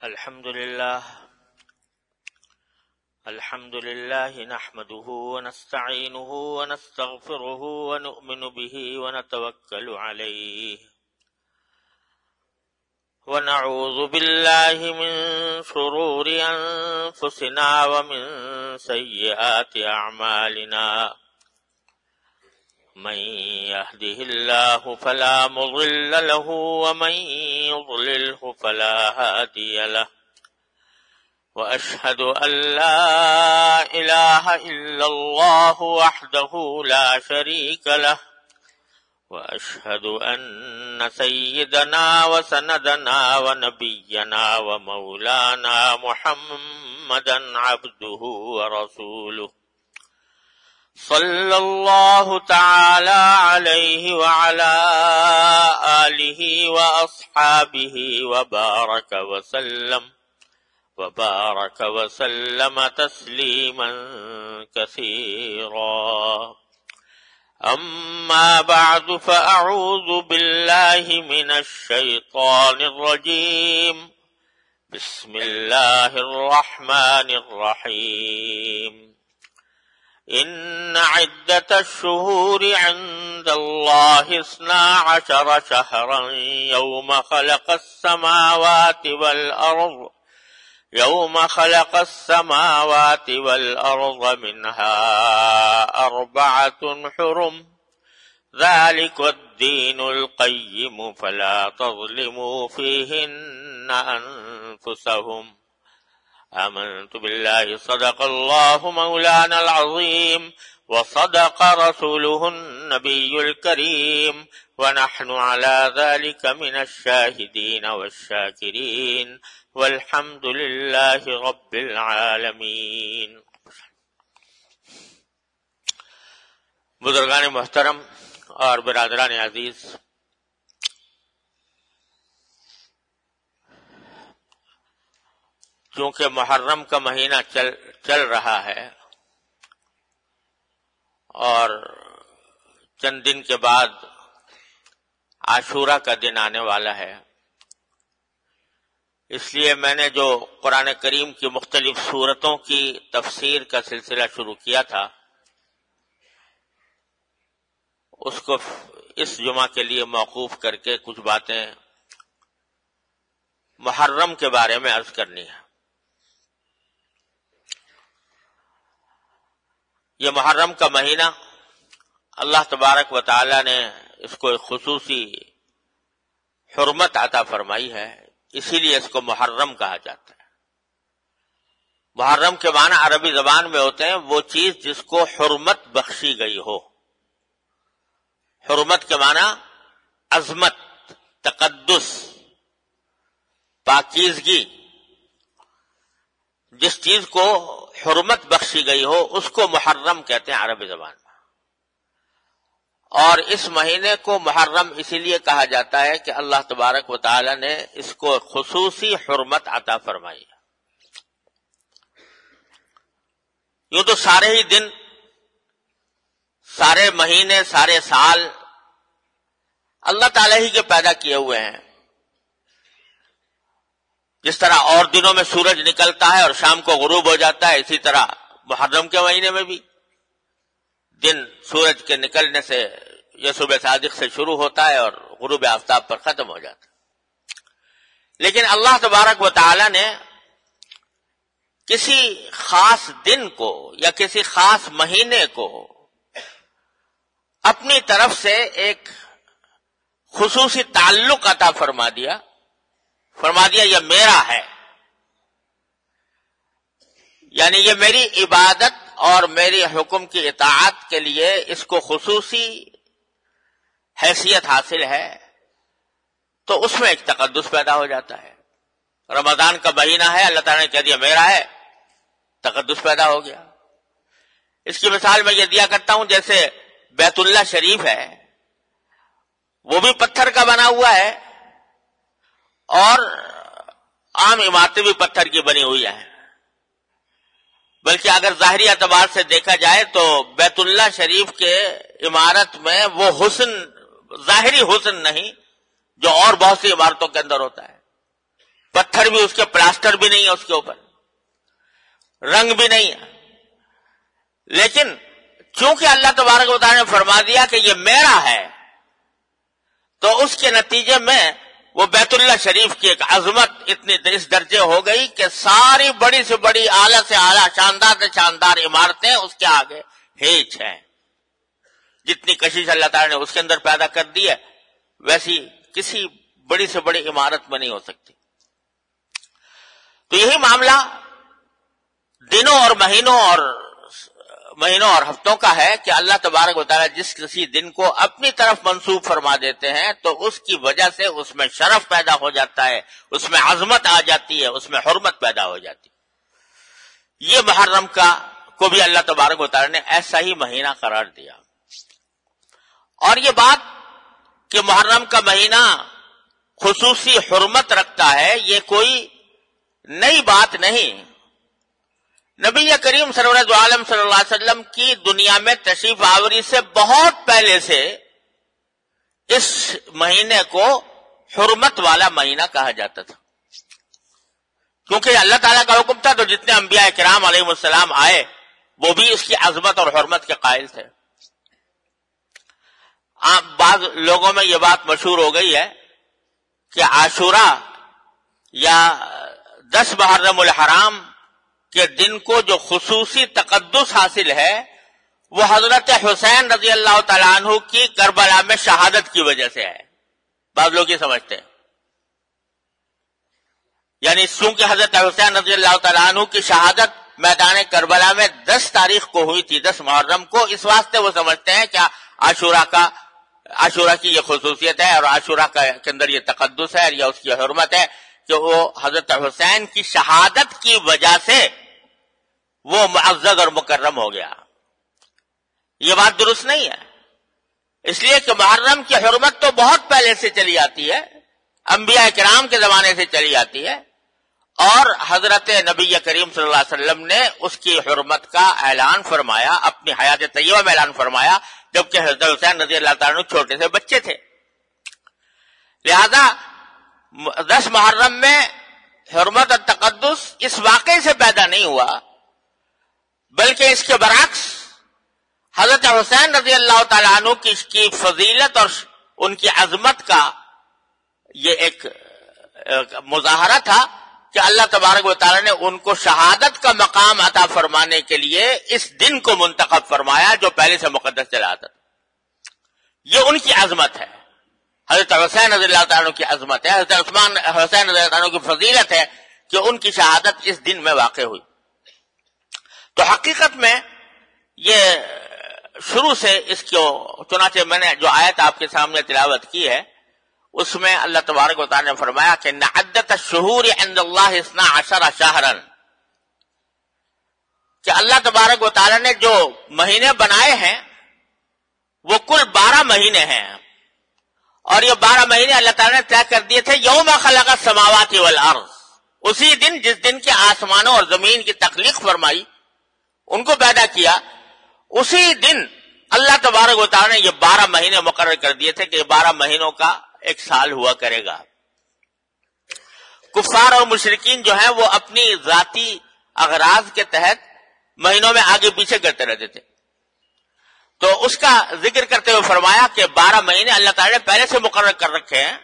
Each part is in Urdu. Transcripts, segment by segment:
الحمد لله نحمده ونستعينه ونستغفره ونؤمن به ونتوكل عليه ونعوذ بالله من شرور أنفسنا ومن سيئات أعمالنا من يهده الله فلا مضل له ومن يضلله فلا هادي له وأشهد أن لا إله إلا الله وحده لا شريك له وأشهد أن سيدنا وسندنا ونبينا ومولانا محمدا عبده ورسوله صلى الله تعالى عليه وعلى آله وأصحابه وبارك وسلم تسليما كثيرا. أما بعد فأعوذ بالله من الشيطان الرجيم. بسم الله الرحمن الرحيم. إن عدة الشهور عند الله 12 شهرا يوم خلق السماوات والأرض منها 4 حرم ذلك الدين القيم فلا تظلموا فيهن أنفسهم. آمنت بالله صدق الله مولانا العظيم وصدق رسوله النبي الكريم ونحن على ذلك من الشاهدين والشاكرين والحمد لله رب العالمين. بزرگان محترم اور برادران عزیز، چونکہ محرم کا مہینہ چل رہا ہے اور چند دن کے بعد عاشورہ کا دن آنے والا ہے، اس لیے میں نے جو قرآن کریم کی مختلف سورتوں کی تفسیر کا سلسلہ شروع کیا تھا اس کو اس جمعہ کے لیے موقوف کر کے کچھ باتیں محرم کے بارے میں عرض کرنی ہے. یہ محرم کا مہینہ اللہ تبارک و تعالی نے اس کو ایک خصوصی حرمت عطا فرمائی ہے، اسی لیے اس کو محرم کہا جاتا ہے. محرم کے معنی عربی زبان میں ہوتے ہیں وہ چیز جس کو حرمت بخشی گئی ہو. حرمت کے معنی عظمت، تقدس، پاکیزگی. جس چیز کو حرمت بخشی گئی ہو اس کو محرم کہتے ہیں عربی زبان میں. اور اس مہینے کو محرم اسی لیے کہا جاتا ہے کہ اللہ تبارک و تعالی نے اس کو خصوصی حرمت عطا فرمائی ہے. یوں تو سارے ہی دن، سارے مہینے، سارے سال اللہ تعالی ہی کے پیدا کیے ہوئے ہیں. جس طرح اور دنوں میں سورج نکلتا ہے اور شام کو غروب ہو جاتا ہے، اسی طرح محرم کے مہینے میں بھی دن سورج کے نکلنے سے یا صبح صادق سے شروع ہوتا ہے اور غروب آفتاب پر ختم ہو جاتا ہے. لیکن اللہ تبارک و تعالی نے کسی خاص دن کو یا کسی خاص مہینے کو اپنی طرف سے ایک خصوصی تعلق عطا فرما دیا یہ میرا ہے، یعنی یہ میری عبادت اور میری حکم کی اطاعت کے لیے اس کو خصوصی حیثیت حاصل ہے. تو اس میں ایک تقدس پیدا ہو جاتا ہے. رمضان کا مہینہ ہے، اللہ تعالیٰ نے کہہ دیا میرا ہے، تقدس پیدا ہو گیا. اس کی مثال میں یہ دیا کرتا ہوں، جیسے بیت اللہ شریف ہے، وہ بھی پتھر کا بنا ہوا ہے اور عام عمارتیں بھی پتھر کی بنی ہوئی ہیں. بلکہ اگر ظاہری اعتبار سے دیکھا جائے تو بیت اللہ شریف کے عمارت میں وہ حسن ظاہری حسن نہیں جو اور بہت سی عمارتوں کے اندر ہوتا ہے. پتھر بھی اس کے پلاسٹر بھی نہیں ہے اس کے اوپر، رنگ بھی نہیں ہے، لیکن چونکہ اللہ تبارک و تعالی نے فرما دیا کہ یہ میرا ہے، تو اس کے نتیجے میں وہ بیت اللہ شریف کی ایک عظمت اتنی اس درجے ہو گئی کہ ساری بڑی سے بڑی، اعلیٰ سے اعلیٰ، شاندار سے شاندار عمارتیں اس کے آگے ہیچ ہیں۔ جتنی کشش اللہ تعالی نے اس کے اندر پیدا کر دی ہے، ویسی کسی بڑی سے بڑی عمارت میں نہیں ہو سکتی۔ تو یہی معاملہ دنوں اور مہینوں اور ہفتوں کا ہے کہ اللہ تبارک و تعالی جس کسی دن کو اپنی طرف منسوب فرما دیتے ہیں تو اس کی وجہ سے اس میں شرف پیدا ہو جاتا ہے، اس میں عظمت آ جاتی ہے، اس میں حرمت پیدا ہو جاتی ہے۔ یہ محرم کو بھی اللہ تبارک و تعالی نے ایسا ہی مہینہ قرار دیا، اور یہ بات کہ محرم کا مہینہ خصوصی حرمت رکھتا ہے یہ کوئی نئی بات نہیں۔ نبی کریم صلی اللہ علیہ وسلم کی دنیا میں تشریف آوری سے بہت پہلے سے اس مہینے کو حرمت والا مہینہ کہا جاتا تھا، کیونکہ اللہ تعالیٰ کا حکم تھا، تو جتنے انبیاء کرام علیہ السلام آئے وہ بھی اس کی عظمت اور حرمت کے قائل تھے۔ بعض لوگوں میں یہ بات مشہور ہو گئی ہے کہ عاشوراء یا 10 محرم الحرام کے دن کو جو خصوصی تقدس حاصل ہے وہ حضرت حسین رضی اللہ تعالیٰ عنہ کی کربلا میں شہادت کی وجہ سے ہے۔ بعض لوگ یہ سمجھتے ہیں، یعنی چونکہ حضرت حسین رضی اللہ تعالیٰ عنہ کی شہادت میدان کربلا میں 10 تاریخ کو ہوئی تھی، 10 محرم کو، اس واسطے وہ سمجھتے ہیں کہ عاشوراء کی یہ خصوصیت ہے اور عاشوراء کے اندر یہ تقدس ہے یا اس کی حرمت ہے کہ وہ حضرت حسین کی شہادت کی وجہ سے وہ معزز اور مکرم ہو گیا۔ یہ بات درست نہیں ہے، اس لیے کہ محرم کی حرمت تو بہت پہلے سے چلی آتی ہے، انبیاء کرام کے زمانے سے چلی آتی ہے، اور حضرت نبی کریم صلی اللہ علیہ وسلم نے اس کی حرمت کا اعلان فرمایا، اپنی حیات طیبہ میں اعلان فرمایا، جبکہ حضرت حسین رضی اللہ تعالیٰ عنہ چھوٹے سے بچے تھے۔ لہذا 10 محرم میں حرمت اور تقدس اس واقعے سے پیدا نہیں ہوا، بلکہ اس کے برعکس حضرت حسین رضی اللہ تعالیٰ عنہ کی فضیلت اور ان کی عظمت کا یہ ایک مظاہرہ تھا کہ اللہ تبارک و تعالیٰ نے ان کو شہادت کا مقام عطا فرمانے کے لیے اس دن کو منتخب فرمایا جو پہلے سے مقدس چلا آتا تھا۔ یہ ان کی عظمت ہے، حضرت حسین رضی اللہ تعالیٰ عنہ کی عظمت ہے، حضرت حسین رضی اللہ تعالیٰ عنہ کی فضیلت ہے کہ ان کی شہادت اس دن میں واقع ہوئی۔ تو حقیقت میں یہ شروع سے اس کو، چنانچہ میں نے جو آیت آپ کے سامنے تلاوت کی ہے اس میں اللہ تبارک و تعالی نے فرمایا کہ عدت الشہور عند اللہ 12 شہرا، کہ اللہ تبارک و تعالی نے جو مہینے بنائے ہیں وہ کل 12 مہینے ہیں، اور یہ 12 مہینے اللہ تعالی نے طے کر دیے تھے یوم خلق السماوات والارض، اسی دن جس دن کے آسمانوں اور زمین کی تخلیق فرمائی، ان کو پیدا کیا، اسی دن اللہ تبارک و تعالی نے یہ 12 مہینے مقرر کر دیے تھے کہ یہ 12 مہینوں کا ایک سال ہوا کرے گا۔ کفار اور مشرکین جو ہیں وہ اپنی ذاتی اغراض کے تحت مہینوں میں آگے پیچھے کرتے رہتے تھے، تو اس کا ذکر کرتے ہوئے فرمایا کہ 12 مہینے اللہ تعالی نے پہلے سے مقرر کر رکھے ہیں،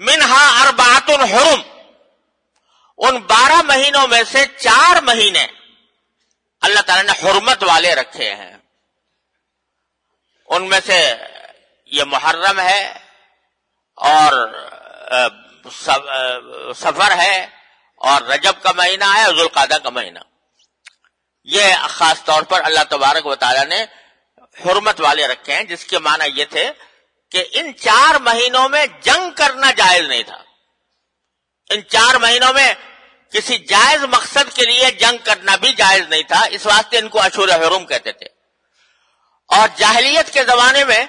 منہا 4 حرم، ان 12 مہینوں میں سے 4 مہینے اللہ تعالی نے حرمت والے رکھے ہیں، ان میں سے یہ محرم ہے اور سفر ہے اور رجب کا مہینہ ہے اور ذوالقعدہ کا مہینہ، یہ خاص طور پر اللہ تبارک و تعالی نے حرمت والے رکھے ہیں، جس کے معنی یہ تھے کہ ان 4 مہینوں میں جنگ کرنا جائز نہیں تھا، ان 4 مہینوں میں کسی جائز مقصد کے لیے جنگ کرنا بھی جائز نہیں تھا، اس واسطے ان کو اشہر حرم کہتے تھے۔ اور جاہلیت کے زمانے میں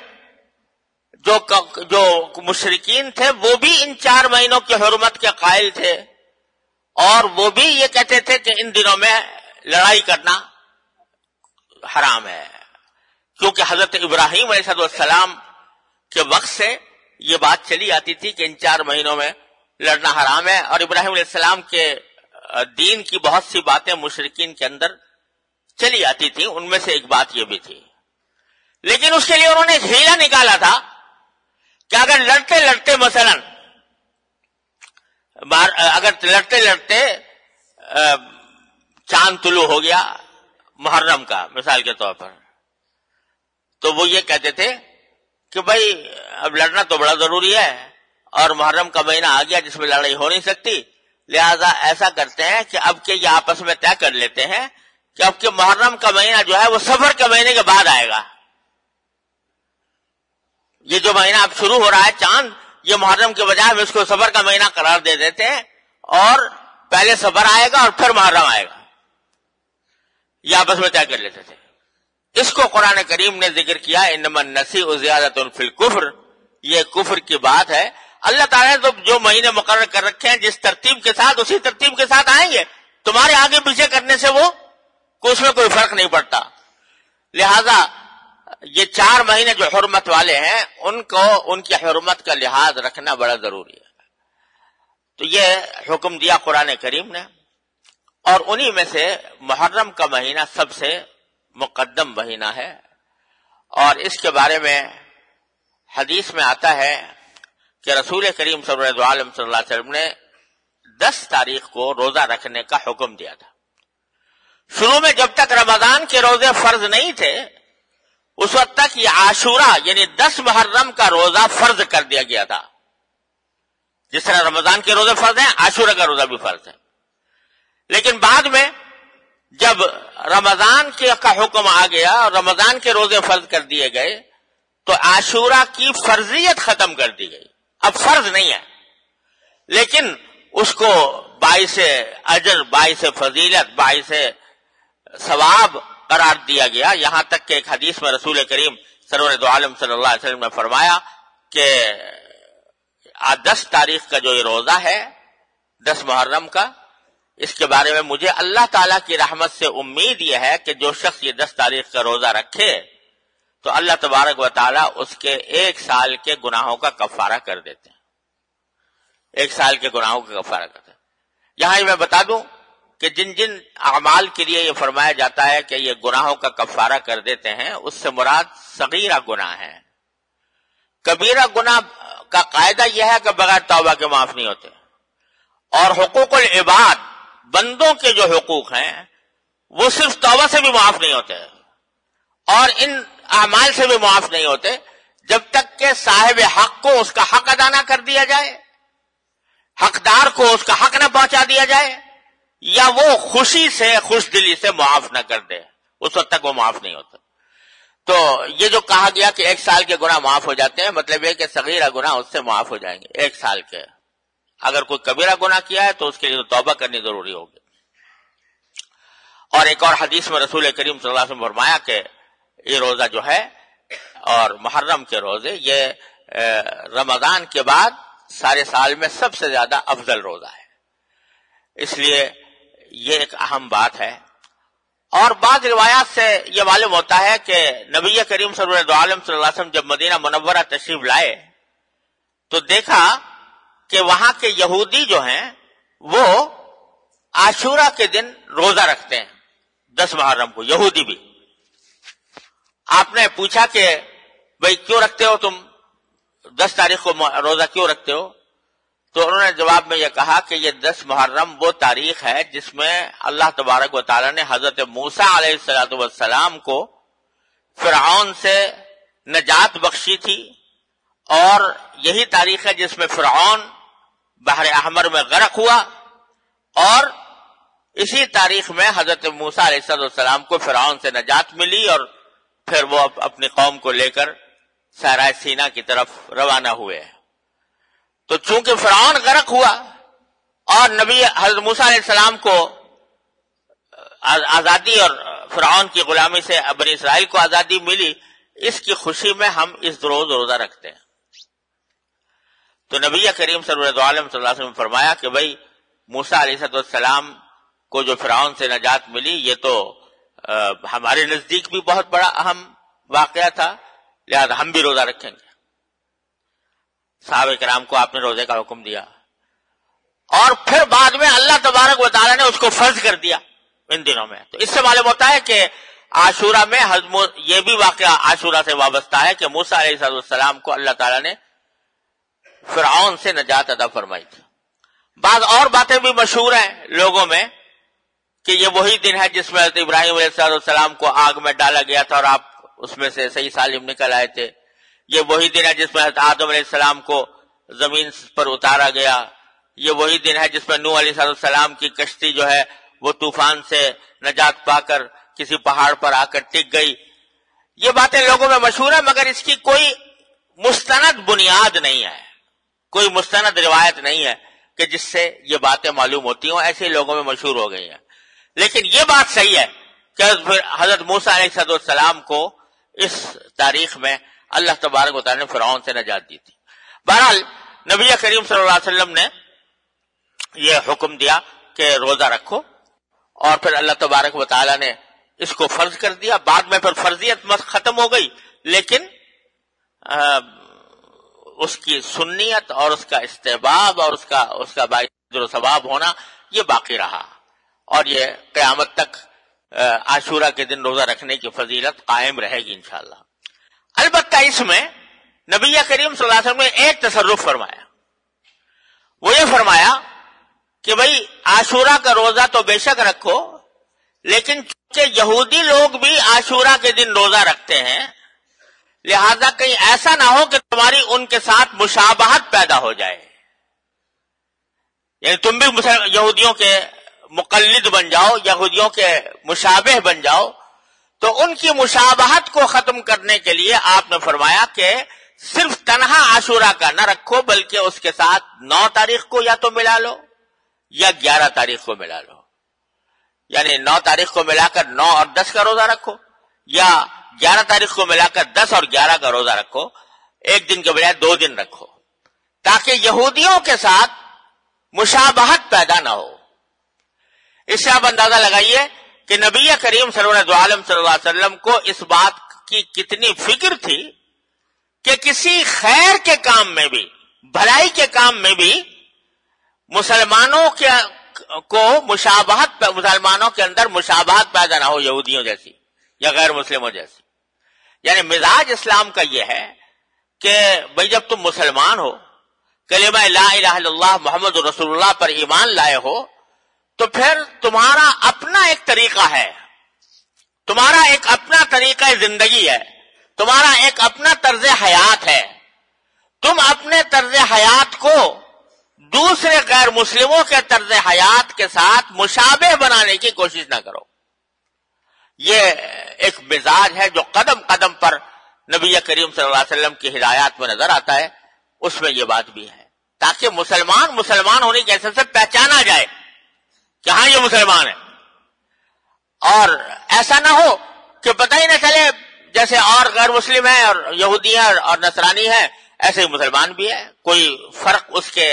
جو مشرکین تھے وہ بھی ان 4 مہینوں کی حرمت کے قائل تھے، اور وہ بھی یہ کہتے تھے کہ ان دنوں میں لڑائی کرنا حرام ہے، کیونکہ حضرت ابراہیم علیہ السلام کے وقت سے یہ بات چلی آتی تھی کہ ان 4 مہینوں میں لڑنا حرام ہے، اور ابراہیم علیہ السلام کے دین کی بہت سی باتیں مشرکین کے اندر چلی آتی تھی، ان میں سے ایک بات یہ بھی تھی، لیکن اس کے لیے انہوں نے ایک ہیلا نکالا تھا کہ اگر لڑتے لڑتے مثلا چاند طلوع ہو گیا محرم کا مثال کے طور پر، تو وہ یہ کہتے تھے کہ بھائی اب لڑنا تو بڑا ضروری ہے اور محرم کا مہینہ آ گیا جس میں لڑائی ہو نہیں سکتی، لہذا ایسا کرتے ہیں کہ اب کے یہ آپس میں طے کر لیتے ہیں کہ اب کے محرم کا مہینہ جو ہے وہ صفر کے مہینے کے بعد آئے گا، یہ جو مہینہ اب شروع ہو رہا ہے چاند، یہ محرم کے بجائے ہم اس کو صفر کا مہینہ قرار دے دیتے ہیں اور پہلے صفر آئے گا اور پھر محرم آئے گا، یہ آپس میں طے کر لیتے تھے۔ اس کو قرآن کریم نے ذکر کیا انما النسیء زیادۃ فی الکفر، یہ کفر کی بات ہے۔ اللہ تعالیٰ نے تو جو مہینے مقرر کر رکھے ہیں جس ترتیب کے ساتھ اسی ترتیب کے ساتھ آئیں گے، تمہارے آگے پیچھے کرنے سے اس میں کوئی فرق نہیں پڑتا، لہذا یہ 4 مہینے جو حرمت والے ہیں ان کی حرمت کا لحاظ رکھنا بڑا ضروری ہے۔ تو یہ حکم دیا قرآن کریم نے، اور انہی میں سے محرم کا مہینہ سب سے مقدم مہینہ ہے، اور اس کے بارے میں حدیث میں آتا ہے کہ رسول کریم صلی اللہ علیہ وسلم نے 10 تاریخ کو روزہ رکھنے کا حکم دیا تھا۔ شروع میں جب تک رمضان کے روزے فرض نہیں تھے اس وقت تک یہ عاشورہ یعنی 10 محرم کا روزہ فرض کر دیا گیا تھا، جس طرح رمضان کے روزے فرض ہیں عاشورہ کا روزہ بھی فرض ہے، لیکن بعد میں جب رمضان کا حکم آ گیا اور رمضان کے روزے فرض کر دیے گئے تو عاشورہ کی فرضیت ختم کر دی گئی، اب فرض نہیں ہے، لیکن اس کو باعث اجر، باعث فضیلت، باعث ثواب قرار دیا گیا، یہاں تک کہ ایک حدیث میں رسول کریم سرور دو عالم صلی اللہ علیہ وسلم نے فرمایا کہ 10 تاریخ کا جو یہ روزہ ہے 10 محرم کا، اس کے بارے میں مجھے اللہ تعالیٰ کی رحمت سے امید یہ ہے کہ جو شخص یہ 10 تاریخ کا روزہ رکھے تو اللہ تبارک و تعالیٰ اس کے 1 سال کے گناہوں کا کفارہ کر دیتے ہیں، 1 سال کے گناہوں کا کفارہ کرتے ہیں۔ یہاں میں بتا دوں کہ جن جن اعمال کے لیے یہ فرمایا جاتا ہے کہ یہ گناہوں کا کفارہ کر دیتے ہیں، اس سے مراد صغیرہ گناہ ہے۔ کبیرہ گناہ کا قاعدہ یہ ہے کہ بغیر توبہ کے معاف نہیں ہوتے، اور حقوق العباد، بندوں کے جو حقوق ہیں وہ صرف توبہ سے بھی معاف نہیں ہوتے، اور ان اعمال سے بھی معاف نہیں ہوتے جب تک کہ صاحب حق کو اس کا حق ادا نہ کر دیا جائے، حقدار کو اس کا حق نہ پہنچا دیا جائے، یا وہ خوشی سے، خوش دلی سے معاف نہ کر دے، اس وقت تک وہ معاف نہیں ہوتا۔ تو یہ جو کہا گیا کہ 1 سال کے گناہ معاف ہو جاتے ہیں، مطلب یہ کہ صغیرہ گناہ اس سے معاف ہو جائیں گے 1 سال کے۔ اگر کوئی کبیرہ گناہ کیا ہے تو اس کے لیے توبہ کرنی ضروری ہوگی۔ اور ایک اور حدیث میں رسول کریم صلی اللہ علیہ وسلم فرمایا کہ یہ روزہ جو ہے اور محرم کے روزے یہ رمضان کے بعد سارے سال میں سب سے زیادہ افضل روزہ ہے، اس لیے یہ ایک اہم بات ہے۔ اور بعض روایات سے یہ معلوم ہوتا ہے کہ نبی کریم صلی اللہ علیہ وسلم جب مدینہ منورہ تشریف لائے تو دیکھا کہ وہاں کے یہودی جو ہیں وہ عاشورہ کے دن روزہ رکھتے ہیں 10 محرم کو، یہودی بھی۔ آپ نے پوچھا کہ بھئی کیوں رکھتے ہو تم 10 تاریخ کو روزہ کیوں رکھتے ہو؟ تو انہوں نے جواب میں یہ کہا کہ یہ 10 محرم وہ تاریخ ہے جس میں اللہ تبارک و تعالیٰ نے حضرت موسیٰ علیہ السلام کو فرعون سے نجات بخشی تھی، اور یہی تاریخ ہے جس میں فرعون بحر احمر میں غرق ہوا، اور اسی تاریخ میں حضرت موسیٰ علیہ السلام کو فرعون سے نجات ملی، اور پھر وہ اپنی قوم کو لے کر صحرائے سینا کی طرف روانہ ہوئے۔ تو چونکہ فرعون غرق ہوا اور نبی حضرت موسیٰ علیہ السلام کو آزادی اور فرعون کی غلامی سے بنی اسرائیل کو آزادی ملی، اس کی خوشی میں ہم اس روز روزہ رکھتے ہیں۔ تو نبی کریم صلی اللہ علیہ وسلم نے فرمایا کہ بھئی موسیٰ علیہ السلام کو جو فرعون سے نجات ملی یہ تو ہمارے نزدیک بھی بہت بڑا اہم واقعہ تھا، لہذا ہم بھی روزہ رکھیں گے۔ صحابہ کرام کو آپ نے روزے کا حکم دیا، اور پھر بعد میں اللہ تبارک و تعالیٰ نے اس کو فرض کر دیا ان دنوں میں. تو اس سے معلوم ہوتا ہے کہ عاشورہ میں یہ بھی واقعہ عاشورہ سے وابستہ ہے کہ موسیٰ علیہ السلام کو اللہ تعالیٰ نے فرعون سے نجات عطا فرمائی تھی. بعض اور باتیں بھی مشہور ہیں لوگوں میں کہ یہ وہی دن ہے جس میں حضرت ابراہیم علیہ السلام کو آگ میں ڈالا گیا تھا اور آپ اس میں سے صحیح سالم نکل آئے تھے. یہ وہی دن ہے جس میں حضرت آدم علیہ السلام کو زمین پر اتارا گیا. یہ وہی دن ہے جس میں نوح علیہ السلام کی کشتی جو ہے وہ طوفان سے نجات پا کر کسی پہاڑ پر آ کر ٹک گئی. یہ باتیں لوگوں میں مشہور ہیں مگر اس کی کوئی مستند بنیاد نہیں ہے, کوئی مستند روایت نہیں ہے کہ جس سے یہ باتیں معلوم ہوتی ہوں. ایسے لوگوں میں مشہور ہو گئی ہیں. لیکن یہ بات صحیح ہے کہ حضرت موسیٰ علیہ السلام کو اس تاریخ میں اللہ تبارک و تعالیٰ نے فرعون سے نجات دی تھی. بہرحال نبی کریم صلی اللہ علیہ وسلم نے یہ حکم دیا کہ روزہ رکھو, اور پھر اللہ تبارک و تعالیٰ نے اس کو فرض کر دیا. بعد میں پھر فرضیت ختم ہو گئی لیکن اس کی سنیت اور اس کا استحباب اور اس کا باعث و ثواب ہونا یہ باقی رہا, اور یہ قیامت تک عاشورہ کے دن روزہ رکھنے کی فضیلت قائم رہے گی انشاءاللہ. البتہ اس میں نبی کریم صلی اللہ علیہ وسلم نے ایک تصرف فرمایا. وہ یہ فرمایا کہ بھئی عاشورہ کا روزہ تو بے شک رکھو, لیکن چونکہ یہودی لوگ بھی عاشورہ کے دن روزہ رکھتے ہیں لہذا کہیں ایسا نہ ہو کہ تمہاری ان کے ساتھ مشابہت پیدا ہو جائے, یعنی تم بھی یہودیوں کے مقلد بن جاؤ, یہودیوں کے مشابہ بن جاؤ. تو ان کی مشابہت کو ختم کرنے کے لیے آپ نے فرمایا کہ صرف تنہا عاشورہ کا نہ رکھو بلکہ اس کے ساتھ 9 تاریخ کو یا تو ملا لو یا 11 تاریخ کو ملا لو, یعنی 9 تاریخ کو ملا کر 9 اور 10 کا روزہ رکھو, یا 11 تاریخ کو ملا کر 10 اور 11 کا روزہ رکھو. ایک دن کے بجائے 2 دن رکھو تاکہ یہودیوں کے ساتھ مشابہت پیدا نہ ہو. اس سے آپ اندازہ لگائیے کہ نبی کریم صلی اللہ علیہ وسلم کو اس بات کی کتنی فکر تھی کہ کسی خیر کے کام میں بھی, بھلائی کے کام میں بھی مسلمانوں کو مشابہت, مسلمانوں کے اندر مشابہت پیدا نہ ہو یہودیوں جیسی یا غیر مسلموں جیسی. یعنی مزاج اسلام کا یہ ہے کہ بھئی جب تم مسلمان ہو, کلمہ لا الہ الا اللہ محمد رسول اللہ پر ایمان لائے ہو, تو پھر تمہارا اپنا ایک طریقہ ہے, تمہارا ایک اپنا طریقہ زندگی ہے, تمہارا ایک اپنا طرز حیات ہے. تم اپنے طرز حیات کو دوسرے غیر مسلموں کے طرز حیات کے ساتھ مشابہ بنانے کی کوشش نہ کرو. یہ ایک مزاج ہے جو قدم قدم پر نبی کریم صلی اللہ علیہ وسلم کی ہدایات میں نظر آتا ہے. اس میں یہ بات بھی ہے تاکہ مسلمان ہونے کے حیثیت سے پہچانا جائے کہ ہاں یہ مسلمان ہے, اور ایسا نہ ہو کہ پتہ ہی نہ چلے جیسے اور غیر مسلم ہیں اور یہودی ہیں اور نصرانی ہیں ایسے ہی مسلمان بھی ہے. کوئی فرق اس کے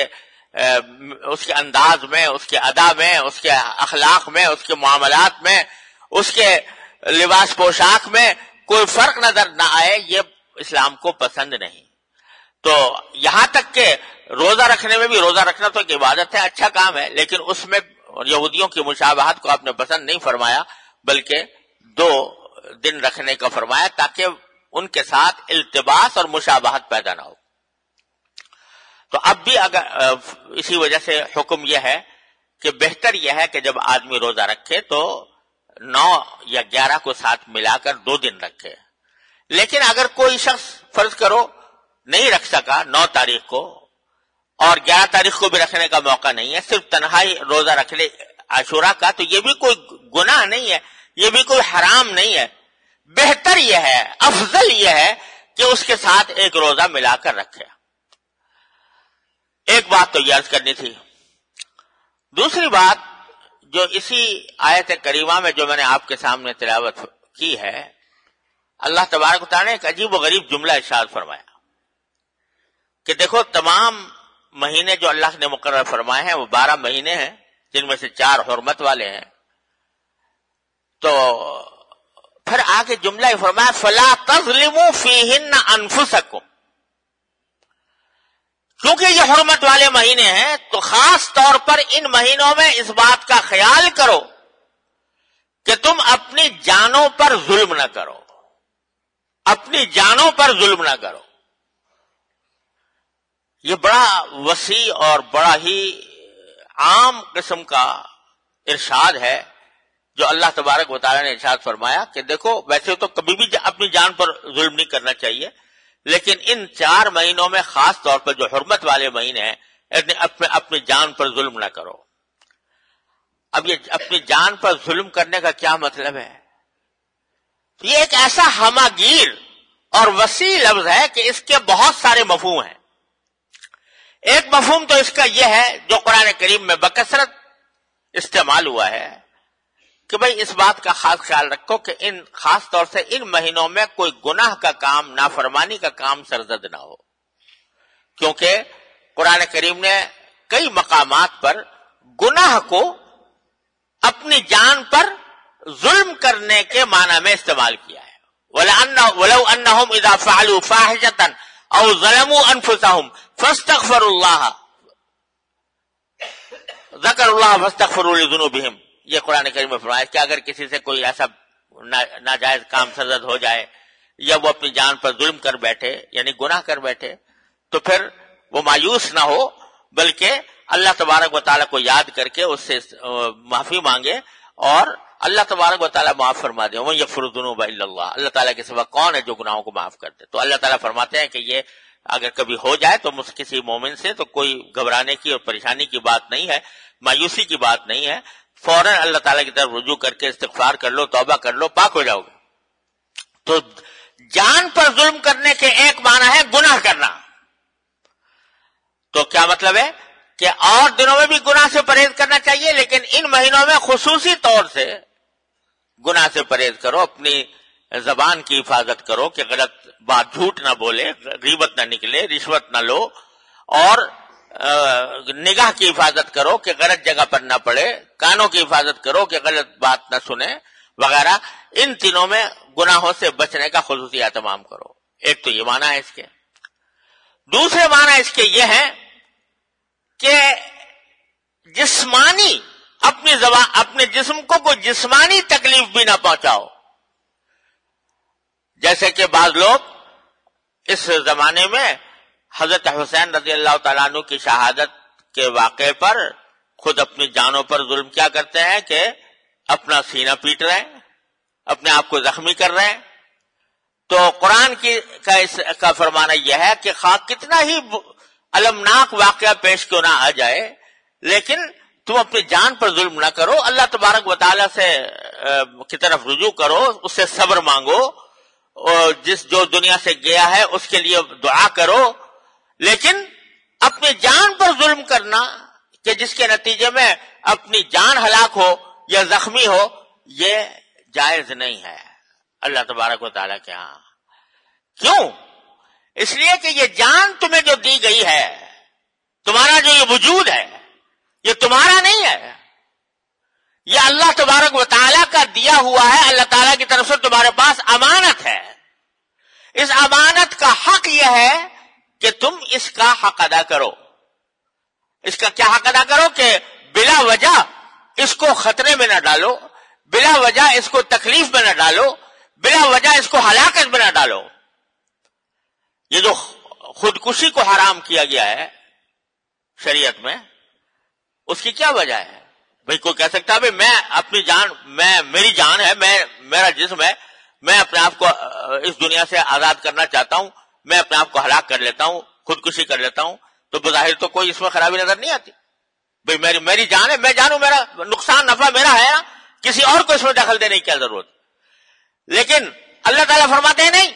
انداز میں, اس کے ادا میں, اس کے اخلاق میں, اس کے معاملات میں, اس کے لباس پوشاک میں کوئی فرق نظر نہ آئے, یہ اسلام کو پسند نہیں. تو یہاں تک کہ روزہ رکھنے میں بھی, روزہ رکھنا تو ایک عبادت ہے, اچھا کام ہے, لیکن اس میں یہودیوں کی مشابہت کو آپ نے پسند نہیں فرمایا بلکہ 2 دن رکھنے کا فرمایا تاکہ ان کے ساتھ التباس اور مشابہت پیدا نہ ہو. تو اب بھی اگر اسی وجہ سے حکم یہ ہے کہ بہتر یہ ہے کہ جب آدمی روزہ رکھے تو 9 یا 11 کو ساتھ ملا کر 2 دن رکھے. لیکن اگر کوئی شخص فرض کرو نہیں رکھ سکا 9 تاریخ کو اور 11 تاریخ کو بھی رکھنے کا موقع نہیں ہے, صرف تنہائی روزہ رکھ لے عاشورہ کا, تو یہ بھی کوئی گناہ نہیں ہے, یہ بھی کوئی حرام نہیں ہے. بہتر یہ ہے, افضل یہ ہے کہ اس کے ساتھ ایک روزہ ملا کر رکھے. ایک بات تو یہ عرض کرنی تھی. دوسری بات جو اسی آیت کریمہ میں جو میں نے آپ کے سامنے تلاوت کی ہے, اللہ تبارک و تعالیٰ نے ایک عجیب و غریب جملہ ارشاد فرمایا کہ دیکھو تمام مہینے جو اللہ نے مقرر فرمائے ہیں وہ 12 مہینے ہیں جن میں سے 4 حرمت والے ہیں. تو پھر آگے جملہ ہی فرمایا فَلَا تَظْلِمُوا فِيهِنَّ أَنفُسَكُمْ, کیونکہ یہ حرمت والے مہینے ہیں تو خاص طور پر ان مہینوں میں اس بات کا خیال کرو کہ تم اپنی جانوں پر ظلم نہ کرو، اپنی جانوں پر ظلم نہ کرو۔ یہ بڑا وسیع اور بڑا ہی عام قسم کا ارشاد ہے جو اللہ تبارک و تعالیٰ نے ارشاد فرمایا کہ دیکھو ویسے تو کبھی بھی اپنی جان پر ظلم نہیں کرنا چاہیے، لیکن ان 4 مہینوں میں خاص طور پر جو حرمت والے مہینے ہیں اپنی جان پر ظلم نہ کرو۔ اب یہ اپنی جان پر ظلم کرنے کا کیا مطلب ہے؟ یہ ایک ایسا ہماگیر اور وسیع لفظ ہے کہ اس کے بہت سارے مفہوم ہیں۔ ایک مفہوم تو اس کا یہ ہے جو قرآن کریم میں بکثرت استعمال ہوا ہے کہ بھئی اس بات کا خاص خیال رکھو کہ خاص طور سے ان مہینوں میں کوئی گناہ کا کام، نافرمانی کا کام سرزد نہ ہو، کیونکہ قرآن کریم نے کئی مقامات پر گناہ کو اپنی جان پر ظلم کرنے کے معنی میں استعمال کیا ہے۔ وَلَوْ أَنَّهُمْ إِذَا فَعَلُوا فَاحِشَةً أَوْ ظَلَمُوا أَنفُسَهُمْ فَاسْتَغْفَرُوا اللَّهَ ذَكَرُوا اللَّهَ فَاسْتَغْفَرُوا لِذُنُوبِهِمْ۔ یہ قرآن کریم میں فرمایا کہ اگر کسی سے کوئی ایسا ناجائز کام سرزد ہو جائے یا وہ اپنی جان پر ظلم کر بیٹھے یعنی گناہ کر بیٹھے تو پھر وہ مایوس نہ ہو بلکہ اللہ تبارک و تعالیٰ کو یاد کر کے اس سے معافی مانگے اور اللہ تبارک و تعالیٰ معاف فرما دے۔ وَمَن يَغْفِرُ الذُّنُوبَ إِلَّا اللَّهُ، اللہ تعالیٰ کے سوا کون ہے جو گناہوں کو معاف کرتے؟ تو اللہ تعالیٰ فرماتے ہیں کہ یہ اگر کبھی ہو جائے تو کسی مومن سے تو کوئی گھبرانے کی اور پریشانی کی بات نہیں ہے، مایوسی کی بات نہیں ہے، فوراً اللہ تعالیٰ کی طرف رجوع کر کے استغفار کر لو، توبہ کر لو، پاک ہو جاؤ گے۔ تو جان پر ظلم کرنے کے ایک معنی ہے گناہ کرنا۔ تو کیا مطلب ہے کہ اور دنوں میں بھی گناہ سے پرہیز کرنا چاہیے، لیکن ان مہینوں میں خصوصی طور سے گناہ سے پرہیز کرو، اپنی زبان کی حفاظت کرو کہ غلط بات، جھوٹ نہ بولے، غیبت نہ نکلے، رشوت نہ لو، اور نگاہ کی حفاظت کرو کہ غلط جگہ پر نہ پڑے، کانوں کی حفاظت کرو کہ غلط بات نہ سنے وغیرہ۔ ان تینوں میں گناہوں سے بچنے کا خصوصی اہتمام کرو۔ ایک تو یہ معنی ہے اس کے۔ دوسرے معنی اس کے یہ ہے کہ جسمانی اپنے جسم کو کوئی جسمانی تکلیف بھی نہ پہنچاؤ، جیسے کہ بعض لوگ اس زمانے میں حضرت حسین رضی اللہ تعالیٰ عنہ کی شہادت کے واقعے پر خود اپنی جانوں پر ظلم کیا کرتے ہیں کہ اپنا سینہ پیٹ رہے ہیں، اپنے آپ کو زخمی کر رہے ہیں۔ تو قرآن کا فرمانا یہ ہے کہ خواہ کتنا ہی المناک واقعہ پیش کیوں نہ آ جائے لیکن تم اپنی جان پر ظلم نہ کرو، اللہ تبارک و تعالیٰ سے کی طرف رجوع کرو، اس سے صبر مانگو، اور جو دنیا سے گیا ہے اس کے لیے دعا کرو، لیکن اپنی جان پر ظلم کرنا کہ جس کے نتیجے میں اپنی جان ہلاک ہو یا زخمی ہو، یہ جائز نہیں ہے اللہ تبارک و تعالیٰ کے ہاں۔ کیوں؟ اس لیے کہ یہ جان تمہیں جو دی گئی ہے، تمہارا جو یہ وجود ہے، یہ تمہارا نہیں ہے، یہ اللہ تبارک و تعالیٰ کا دیا ہوا ہے، اللہ تعالیٰ کی طرف سے تمہارے پاس امانت ہے۔ اس امانت کا حق یہ ہے کہ تم اس کا حق ادا کرو۔ اس کا کیا حق ادا کرو کہ بلا وجہ اس کو خطرے میں نہ ڈالو، بلا وجہ اس کو تکلیف میں نہ ڈالو، بلا وجہ اس کو ہلاکت میں نہ ڈالو۔ یہ جو خودکشی کو حرام کیا گیا ہے شریعت میں، اس کی کیا وجہ ہے؟ بھئی کوئی کہہ سکتا ہے بھئی میں اپنی جان، میری جان ہے، میرا جسم ہے، میں اپنے آپ کو اس دنیا سے آزاد کرنا چاہتا ہوں، میں اپنے آپ کو ہلاک کر لیتا ہوں، خودکشی کر لیتا ہوں، تو بظاہر تو کوئی اس میں خرابی نظر نہیں آتی۔ بھئی میری جان ہے، میں جانوں میرا نقصان نفع میرا ہے، کسی اور کو اس میں دخل دینے کی کیا ضرورت؟ لیکن اللہ تعالیٰ فرماتے ہیں نہیں،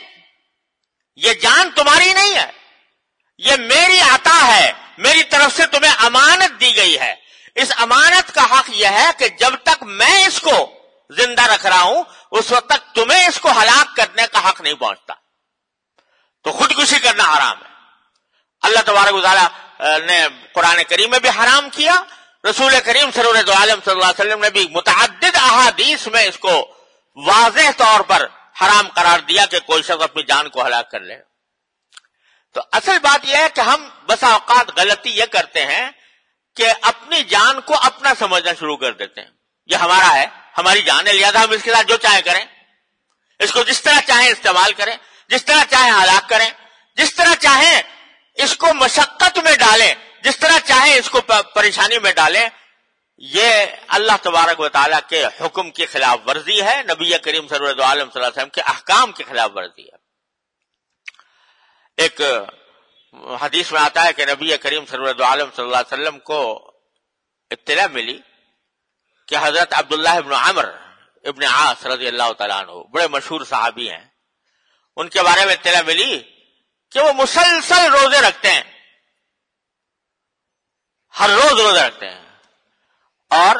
یہ جان تمہاری نہیں ہے، یہ میری عطا ہے، میری طرف سے تمہیں امانت دی گئی ہے۔ اس امانت کا حق یہ ہے کہ جب تک میں اس کو زندہ رکھ رہا ہوں اس وقت تک تمہیں اس کو ہلاک کرنے کا حق نہیں پہنچتا۔ تو خودکشی کرنا حرام ہے، اللہ تبارک و تعالیٰ نے قرآن کریم میں بھی حرام کیا، رسول کریم سرور عالم صلی اللہ علیہ وسلم نے بھی متعدد احادیث میں اس کو واضح طور پر حرام قرار دیا کہ کوئی شخص اپنی جان کو ہلاک کر لے۔ تو اصل بات یہ ہے کہ ہم بسا اوقات غلطی یہ کرتے ہیں کہ اپنی جان کو اپنا سمجھنا شروع کر دیتے ہیں. یہ ہمارا ہے، ہماری جان ہے، لہذا ہم اس کے ساتھ جو چاہیں کریں، اس کو جس طرح چاہیں استعمال کریں، جس طرح چاہیں ہلاک کریں، جس طرح چاہیں اس کو مشقت میں ڈالیں، جس طرح چاہیں اس کو پریشانی میں ڈالیں. یہ اللہ تبارک و تعالیٰ کے حکم کی خلاف ورزی ہے، نبی کریم سرور عالم صلی اللہ علیہ وسلم کے احکام کی خلاف ورزی ہے. ایک حدیث میں آتا ہے کہ نبی کریم سرور عالم صلی اللہ علیہ وسلم کو اطلاع ملی کہ حضرت عبداللہ ابن عمر ابن عاص رضی اللہ تعالیٰ عنہ بڑے مشہور صحابی ہیں، ان کے بارے میں اطلاع ملی کہ وہ مسلسل روزے رکھتے ہیں، ہر روز روزہ رکھتے ہیں، اور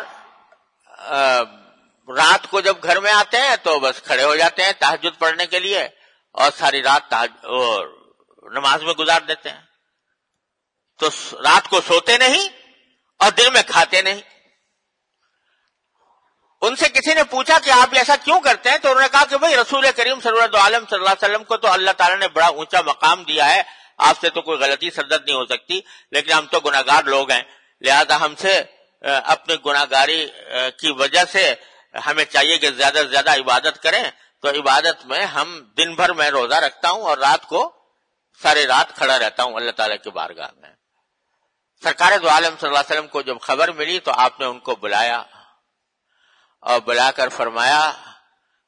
رات کو جب گھر میں آتے ہیں تو بس کھڑے ہو جاتے ہیں تہجد پڑھنے کے لیے، اور ساری رات نماز میں گزار دیتے ہیں. تو رات کو سوتے نہیں اور دن میں کھاتے نہیں. ان سے کسی نے پوچھا کہ آپ ایسا کیوں کرتے ہیں؟ تو انہوں نے کہا کہ بھئی رسول کریم صلی اللہ علیہ وسلم کو تو اللہ تعالیٰ نے بڑا اونچا مقام دیا ہے، آپ سے تو کوئی غلطی سرزد نہیں ہو سکتی، لیکن ہم تو گناہگار لوگ ہیں، لہذا ہم سے اپنی گناہگاری کی وجہ سے ہمیں چاہیے کہ زیادہ سے زیادہ عبادت کریں. تو عبادت میں ہم دن بھر میں روزہ رکھتا ہوں اور رات کو ساری رات کھڑا رہتا ہوں اللہ تعالیٰ کی بارگاہ میں. سرکار دو عالم صلی اللہ علیہ وسلم کو جب خبر ملی تو آپ نے ان کو بلایا اور بلا کر فرمایا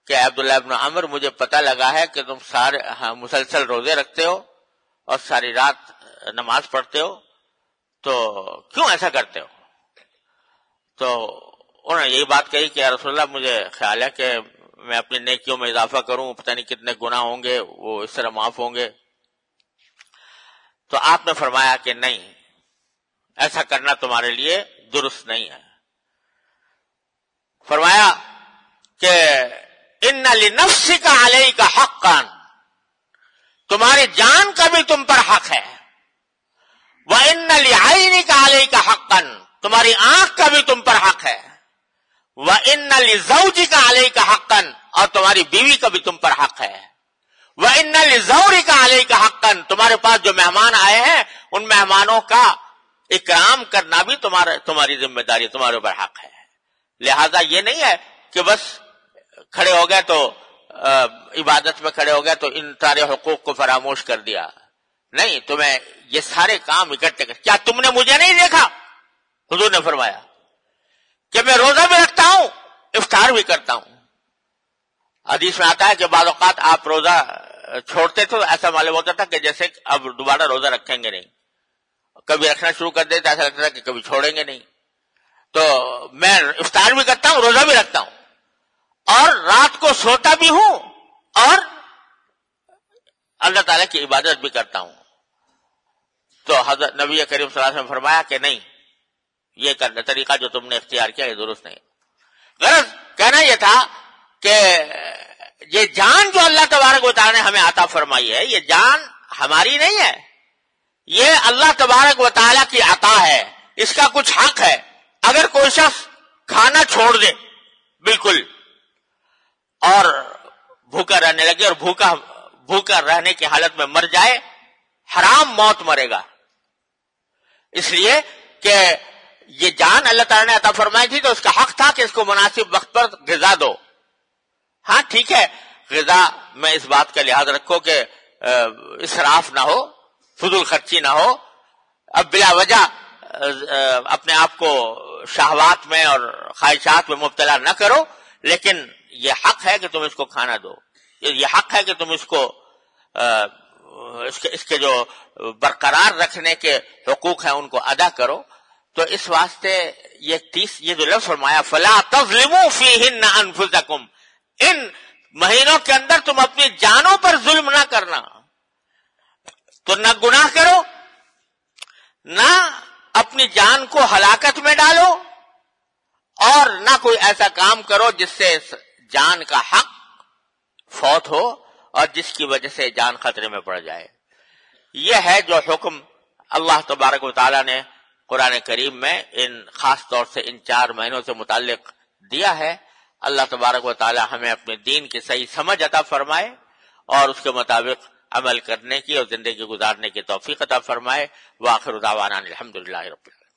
کہ عبداللہ ابن عمر، مجھے پتہ لگا ہے کہ تم سارے مسلسل روزے رکھتے ہو اور ساری رات نماز پڑھتے ہو، تو کیوں ایسا کرتے ہو؟ تو انہوں نے یہی بات کہی کہ یا رسول اللہ، مجھے خیال ہے کہ میں اپنی نیکیوں میں اضافہ کروں، پتہ نہیں کتنے گناہ ہوں گے، وہ اس طرح معاف ہوں گے. تو آپ نے فرمایا کہ نہیں، ایسا کرنا تمہارے لیے درست نہیں ہے. فرمایا کہ ان لنفسک علیک حقا، تمہاری جان کا بھی تم پر حق ہے، وان لعینک علیک حقا، تمہاری آنکھ کا بھی تم پر حق ہے، وان لزوجک علیک حقا، اور تمہاری بیوی کا بھی تم پر حق ہے، وان لزورک علیک حقا، تمہارے پاس جو مہمان آئے ہیں ان مہمانوں کا اکرام کرنا بھی تمہاری ذمہ داری، تمہارے اوپر حق ہے. لہذا یہ نہیں ہے کہ بس کھڑے ہو گئے تو عبادت میں کھڑے ہو گئے تو ان سارے حقوق کو فراموش کر دیا. نہیں، تمہیں یہ سارے کام اکٹھے کر. کیا تم نے مجھے نہیں دیکھا؟ حضور نے فرمایا کہ میں روزہ بھی رکھتا ہوں، افطار بھی کرتا ہوں. حدیث میں آتا ہے کہ بعض اوقات آپ روزہ چھوڑتے تو ایسا معلوم ہوتا تھا کہ جیسے اب دوبارہ روزہ رکھیں گے نہیں، کبھی رکھنا شروع کر دیتے ایسا لگتا تھا کہ کبھی چھوڑیں گے نہیں. تو میں افطار بھی کرتا ہوں، روزہ بھی رکھتا ہوں، اور رات کو سوتا بھی ہوں اور اللہ تعالیٰ کی عبادت بھی کرتا ہوں. تو حضرت نبی کریم صلی اللہ علیہ وسلم نے فرمایا کہ نہیں، یہ کرنا طریقہ جو تم نے اختیار کیا یہ درست نہیں. غرض کہنا یہ تھا کہ یہ جان جو اللہ تبارک و تعالیٰ نے ہمیں عطا فرمائی ہے، یہ جان ہماری نہیں ہے، یہ اللہ تبارک و تعالیٰ کی عطا ہے، اس کا کچھ حق ہے. اگر کوئی شخص کھانا چھوڑ دے بالکل اور بھوکا رہنے لگے اور بھوکا رہنے کی حالت میں مر جائے، حرام موت مرے گا، اس لیے کہ یہ جان اللہ تعالیٰ نے عطا فرمائی تھی تو اس کا حق تھا کہ اس کو مناسب وقت پر غذا دو. ہاں ٹھیک ہے، غذا میں اس بات کا لحاظ رکھو کہ اسراف نہ ہو، فضول خرچی نہ ہو، اب بلا وجہ اپنے آپ کو شہوات میں اور خواہشات میں مبتلا نہ کرو، لیکن یہ حق ہے کہ تم اس کو کھانا دو، یہ حق ہے کہ تم اس کو اس کے جو برقرار رکھنے کے حقوق ہیں ان کو ادا کرو. تو اس واسطے یہ جو لفظ فرمایا فلا تظلموا فیہن انفسکم، ان مہینوں کے اندر تم اپنی جانوں پر ظلم نہ کرنا. تو نہ گناہ کرو، نہ اپنی جان کو ہلاکت میں ڈالو، اور نہ کوئی ایسا کام کرو جس سے جان کا حق فوت ہو اور جس کی وجہ سے جان خطرے میں پڑ جائے. یہ ہے جو حکم اللہ تبارک و تعالیٰ نے قرآن کریم میں خاص طور سے ان 4 مہینوں سے متعلق دیا ہے. اللہ تبارک و تعالیٰ ہمیں اپنے دین کی صحیح سمجھ عطا فرمائے اور اس کے مطابق عمل کرنے کی اور زندگی گزارنے کی توفیق عطا فرمائے۔ وآخر دعوانا الحمدللہ رب العالمین۔